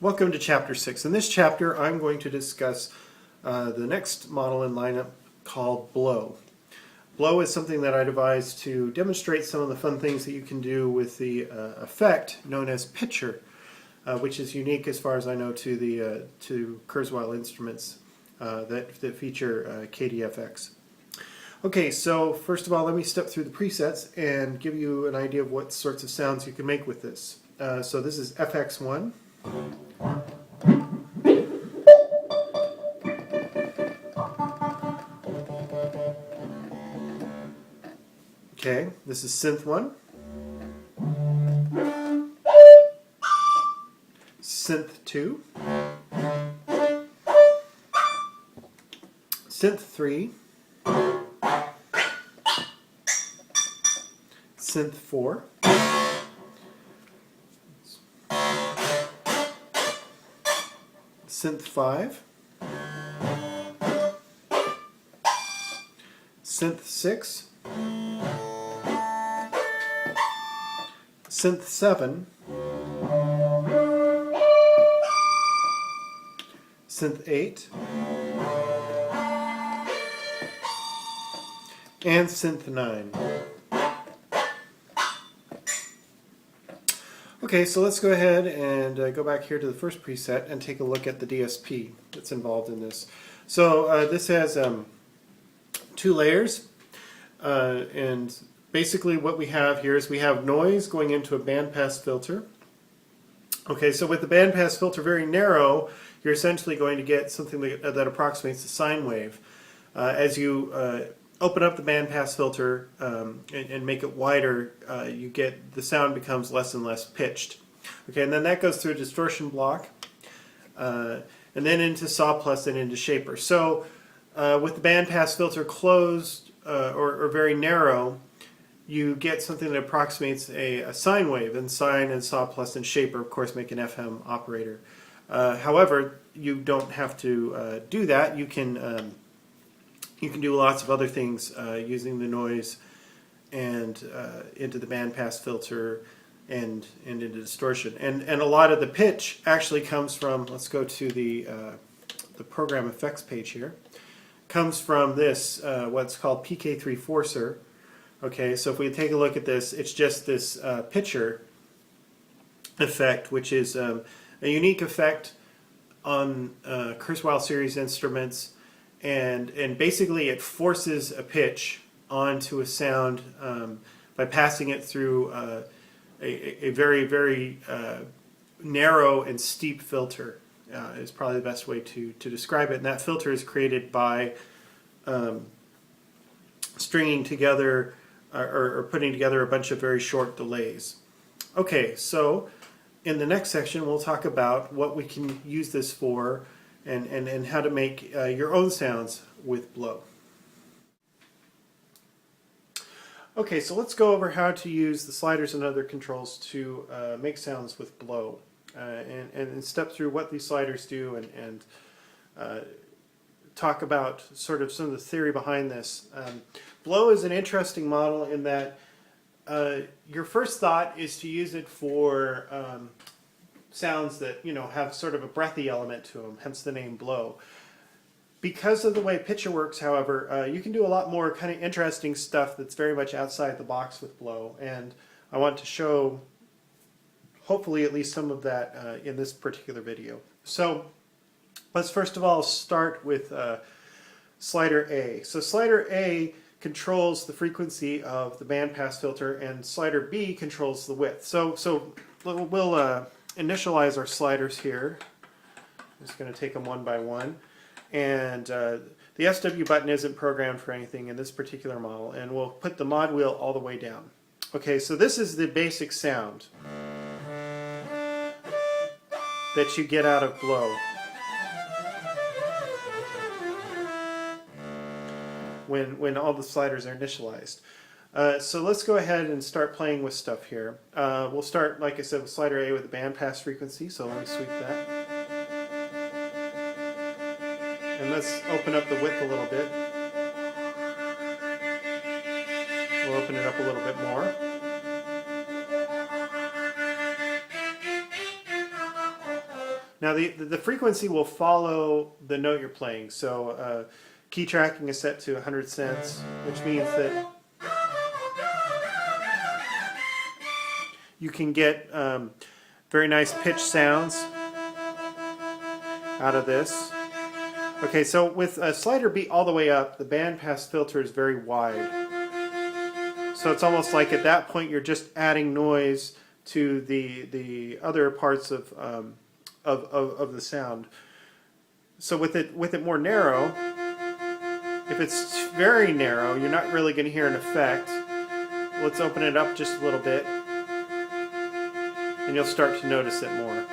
Welcome to Chapter 6. In this chapter I'm going to discuss the next model in lineup called Blow. Blow is something that I devised to demonstrate some of the fun things that you can do with the effect known as Pitcher, which is unique as far as I know to the Kurzweil instruments that feature KDFX. Okay, so first of all let me step through the presets and give you an idea of what sorts of sounds you can make with this. So this is FX1. Okay, this is synth 1. Synth 2. Synth 3. Synth 4. Synth 5. Synth 6. Synth 7. Synth 8. And Synth 9. Okay, so let's go ahead and go back here to the first preset and take a look at the DSP that's involved in this. So this has 2 layers, and basically what we have here is we have noise going into a bandpass filter. Okay, so with the bandpass filter very narrow, you're essentially going to get something that approximates a sine wave. As you open up the bandpass filter and make it wider, you get the sound becomes less and less pitched. Okay, and then that goes through a distortion block, and then into saw plus and into shaper. So with the bandpass filter closed or very narrow, you get something that approximates a sine wave, and sine and saw plus and shaper of course make an FM operator. However, you don't have to do that. You can do lots of other things using the noise and into the bandpass filter and into distortion. And a lot of the pitch actually comes from, let's go to the program effects page here, comes from this, what's called PK3 Forcer. Okay, so if we take a look at this, it's just this pitcher effect, which is a unique effect on Kurzweil series instruments. And basically it forces a pitch onto a sound by passing it through a very, very narrow and steep filter is probably the best way to describe it. And that filter is created by stringing together or putting together a bunch of very short delays. Okay, so in the next section we'll talk about what we can use this for and how to make your own sounds with Blow. Okay, so let's go over how to use the sliders and other controls to make sounds with Blow, and step through what these sliders do and talk about sort of some of the theory behind this. Blow is an interesting model in that your first thought is to use it for sounds that have sort of a breathy element to them, hence the name Blow. Because of the way Pitcher works, however, you can do a lot more kind of interesting stuff that's very much outside the box with Blow, and I want to show hopefully at least some of that in this particular video. So let's first of all start with slider A. So slider A controls the frequency of the bandpass filter, and slider B controls the width. So we'll initialize our sliders here. I'm just going to take them one by one, and the SW button isn't programmed for anything in this particular model, and we'll put the mod wheel all the way down. Okay, so this is the basic sound that you get out of Blow when all the sliders are initialized. So let's go ahead and start playing with stuff here. We'll start, like I said, with slider A with the bandpass frequency, so let me sweep that. And let's open up the width a little bit. We'll open it up a little bit more. Now the frequency will follow the note you're playing. So key tracking is set to 100 cents, which means that you can get very nice pitch sounds out of this. Okay, so with a slider beat all the way up, the bandpass filter is very wide. So it's almost like at that point you're just adding noise to the other parts of the sound. So with it more narrow, if it's very narrow, you're not really going to hear an effect. Let's open it up just a little bit, and you'll start to notice it more.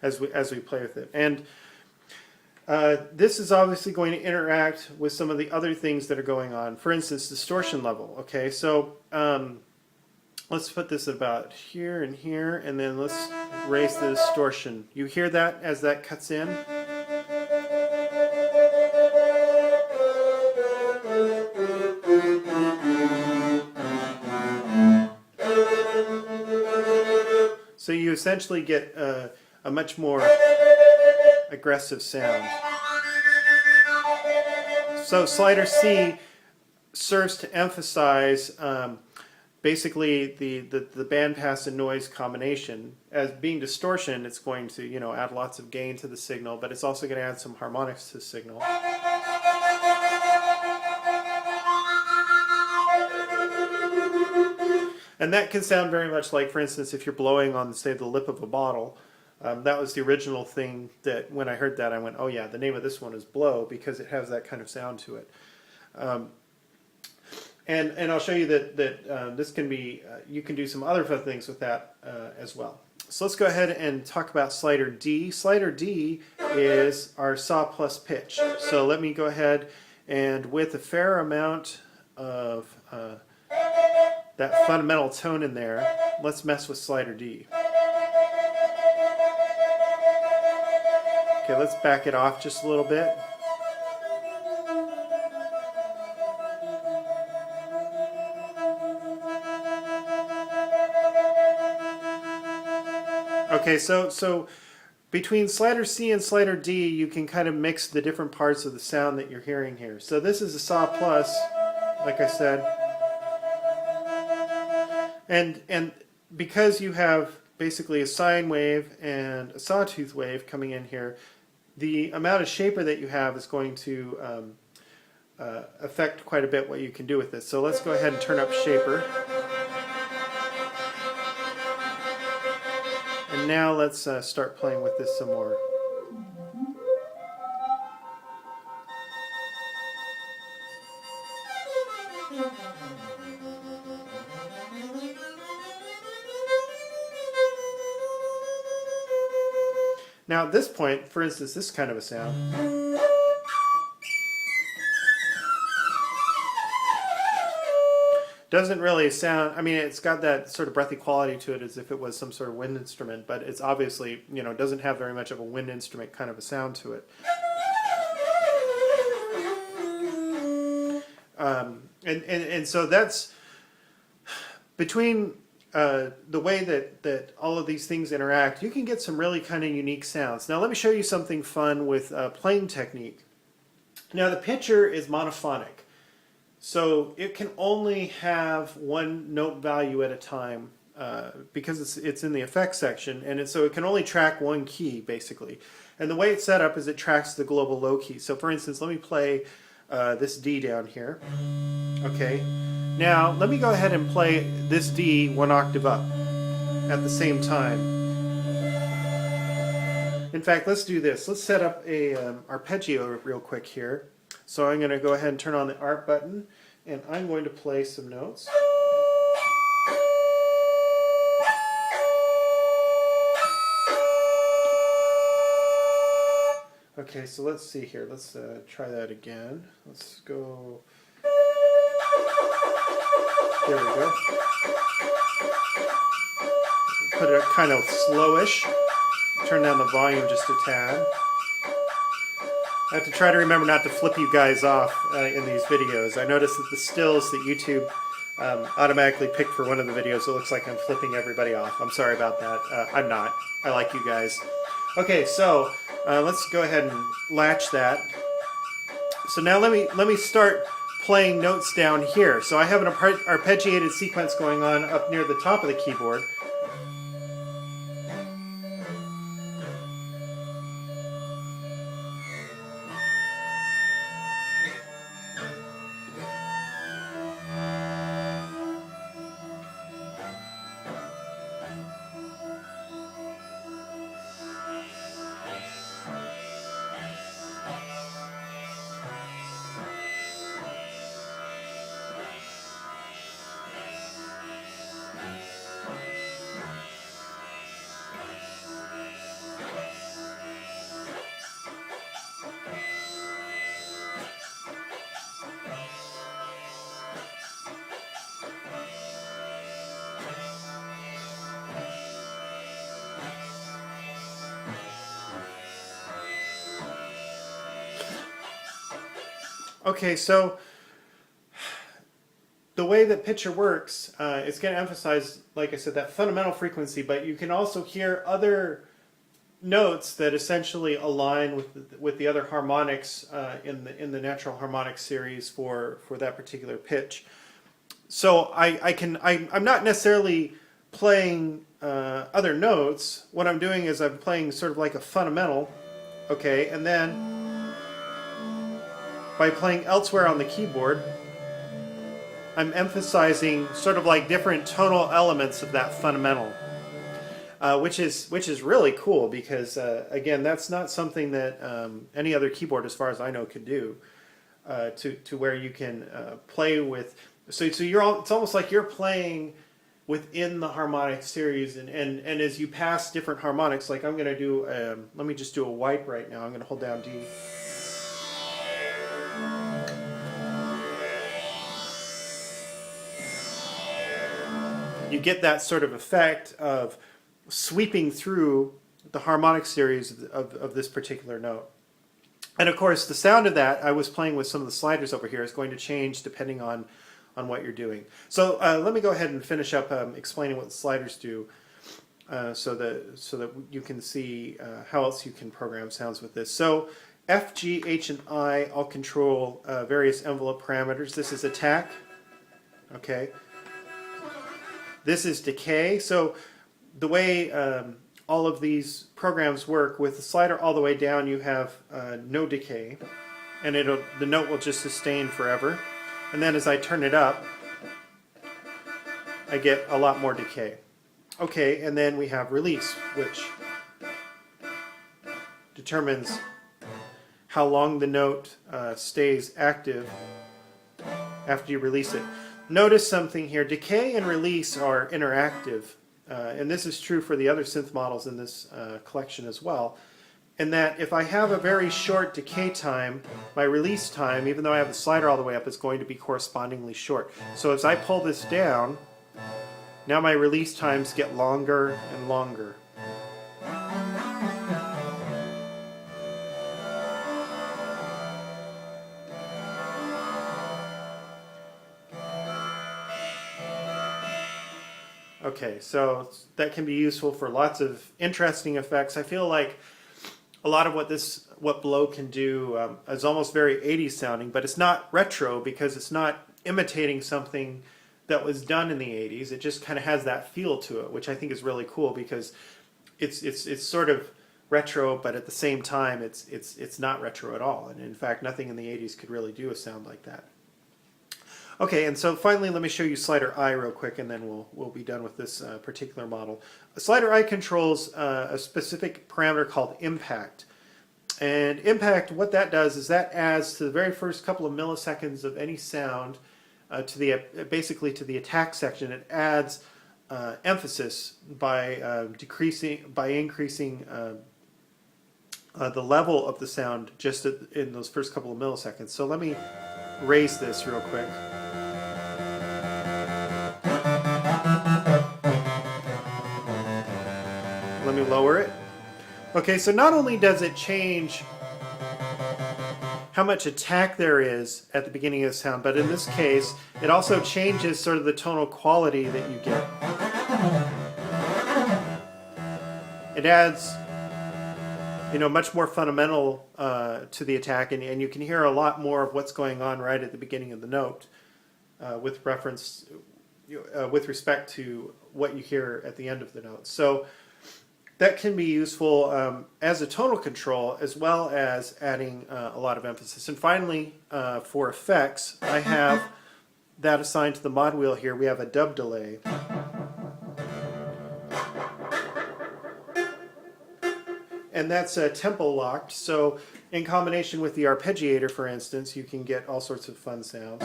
As we play with it. And this is obviously going to interact with some of the other things that are going on. For instance, distortion level. Okay, so let's put this about here and here, and then let's raise the distortion. You hear that as that cuts in? So you essentially get a much more aggressive sound. So slider C serves to emphasize basically the bandpass and noise combination. As being distortion, it's going to add lots of gain to the signal, but it's also going to add some harmonics to the signal. And that can sound very much like, for instance, if you're blowing on, say, the lip of a bottle. That was the original thing that when I heard that I went, oh yeah, the name of this one is blow, because it has that kind of sound to it. And I'll show you that this can be, you can do some other fun things with that as well. So let's go ahead and talk about slider D. Slider D is our saw plus pitch. So let me go ahead and with a fair amount of that fundamental tone in there, let's mess with slider D. Okay, let's back it off just a little bit. Okay, so between slider C and slider D, you can kind of mix the different parts of the sound that you're hearing here. So this is a saw plus, like I said. And because you have basically a sine wave and a sawtooth wave coming in here, the amount of shaper that you have is going to affect quite a bit what you can do with this. So let's go ahead and turn up shaper. And now let's start playing with this some more. Now at this point, for instance, this kind of a sound. Doesn't really sound, I mean, it's got that sort of breathy quality to it as if it was some sort of wind instrument, but it's obviously, doesn't have very much of a wind instrument kind of a sound to it. And so that's between the way that all of these things interact, you can get some really kind of unique sounds. Now let me show you something fun with playing technique. Now the pitcher is monophonic, so it can only have one note value at a time because it's in the effects section, and so it can only track one key basically. And the way it's set up is it tracks the global low key. So for instance, let me play this D down here. Okay. Now, let me go ahead and play this D one octave up at the same time. In fact, let's do this. Let's set up a arpeggio real quick here. So I'm going to go ahead and turn on the ARP button, and I'm going to play some notes. Okay, so let's see here. Let's try that again. Let's go... There we go. Put it kind of slowish. Turn down the volume just a tad. I have to try to remember not to flip you guys off in these videos. I noticed that the stills that YouTube automatically picked for one of the videos, it looks like I'm flipping everybody off. I'm sorry about that. I'm not. I like you guys. Okay, so let's go ahead and latch that. So now let me start playing notes down here. So I have an arpeggiated sequence going on up near the top of the keyboard. Okay, so the way that pitcher works, it's going to emphasize, like I said, that fundamental frequency, but you can also hear other notes that essentially align with the other harmonics in the natural harmonic series for that particular pitch. So I'm not necessarily playing other notes. What I'm doing is I'm playing sort of like a fundamental, okay, and then by playing elsewhere on the keyboard, I'm emphasizing sort of like different tonal elements of that fundamental, which is really cool because again, that's not something that any other keyboard, as far as I know, could do. To where you can play with, so it's almost like you're playing within the harmonic series, and as you pass different harmonics, like I'm going to do, let me just do a wipe right now. I'm going to hold down D. You get that sort of effect of sweeping through the harmonic series of this particular note. And of course, the sound of that, I was playing with some of the sliders over here, is going to change depending on what you're doing. So let me go ahead and finish up explaining what the sliders do so that you can see how else you can program sounds with this. So F, G, H, and I all control various envelope parameters. This is attack, okay? This is decay. So the way all of these programs work, with the slider all the way down, you have no decay, and the note will just sustain forever. And then as I turn it up, I get a lot more decay. Okay, and then we have release, which determines how long the note stays active after you release it. Notice something here. Decay and release are interactive, and this is true for the other synth models in this collection as well, in that if I have a very short decay time, my release time, even though I have the slider all the way up, is going to be correspondingly short. So as I pull this down, now my release times get longer and longer. Okay, so that can be useful for lots of interesting effects. I feel like a lot of what Blow can do is almost very 80s sounding, but it's not retro because it's not imitating something that was done in the 80s. It just kind of has that feel to it, which I think is really cool because it's sort of retro, but at the same time it's not retro at all. And in fact, nothing in the 80s could really do a sound like that. Okay, and so finally, let me show you slider I real quick, and then we'll be done with this particular model. Slider I controls a specific parameter called impact. And impact, what that does is that adds to the very first couple of milliseconds of any sound basically to the attack section. It adds emphasis by increasing the level of the sound just in those first couple of milliseconds. So let me raise this real quick. Let me lower it. Okay, so not only does it change how much attack there is at the beginning of the sound, but in this case, it also changes sort of the tonal quality that you get. It adds, you know, much more fundamental to the attack, and you can hear a lot more of what's going on right at the beginning of the note with respect to what you hear at the end of the note. So that can be useful as a tonal control as well as adding a lot of emphasis. And finally, for effects, I have that assigned to the mod wheel here. We have a dub delay. And that's tempo locked, so in combination with the arpeggiator, for instance, you can get all sorts of fun sounds.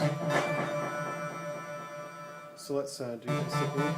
So let's do this again.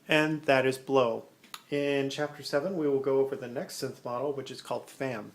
And that is blow. In Chapter 7, we will go over the next synth model, which is called FAM.